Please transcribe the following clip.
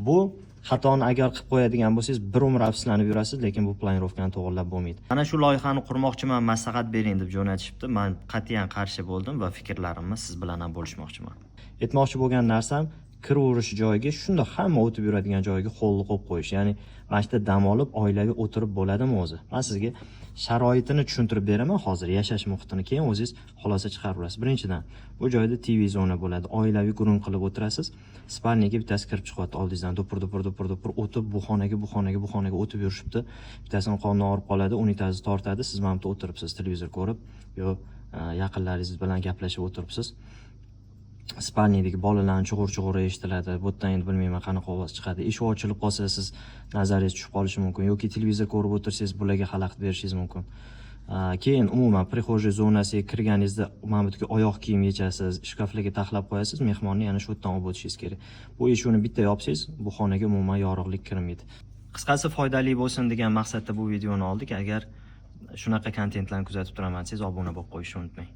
Bu xatoni agar qilib qo'yadigan bo'lsangiz, bir umr afsuslanib yurasiz, lekin bu planirovkani to'g'rilab bo'lmaydi. Mana shu loyihani qurmoqchiman, maslahat bering deb jo'natishibdi. Men qat'iyan qarshi bo'ldim va fikrlarimni siz bilan ham bo'lishmoqchiman. Aytmoqchi bo'lgan narsam, kiraverish joyiga, shunda hamma o'tib yuradigan joyiga holni qo'yib qo'yish. Ya'ni mana shu yerda dam olib, oilaviy o'tirib bo'ladimi o'zi? Men sizga sharoitini tushuntirib beraman hozir, yashash muhitini, keyin o'zingiz xulosa chiqarib olasiz. Birinchidan, bu joyda TV zona bo'ladi. Oilaviy gurung qilib o'tirasiz. Spalniyaga bittasi kirib chiqyapti oldingizdan, dupur o'tib, bu xonaga o'tib yurishibdi. Bittasini qonni og'rib qoladi, unitazni tortadi, siz mana bu o'tiribsiz, televizor ko'rib, yo yaqinlaringiz bilan gaplashib o'tiribsiz. Spalniyadagi bolalarning chug'ur-chug'uri eshitiladi. Bu yerdan endi bilmayman qanaqa ovoz chiqadi. Eshik ochilib qolsa, siz nazaringiz tushib qolishi mumkin yoki televizor ko'rib o'tirsangiz, bularga xalaqit berishingiz mumkin. Keyin umuman prixojiy zonasiga kirganingizda mana bu yerga oyoq kiyim yechasiz, shkaflarga taxlab qo'yasiz, mehmonni yana shu yerdan olib o'tishingiz kerak. Bu eshikni bitta yopsangiz, bu xonaga umuman yorug'lik kirmaydi. Qisqasi foydali bo'lsin degan maqsadda bu videoni oldik. Agar shunaqa kontentlarni kuzatib turaman desangiz, obuna bo'lib qo'yishni unutmang.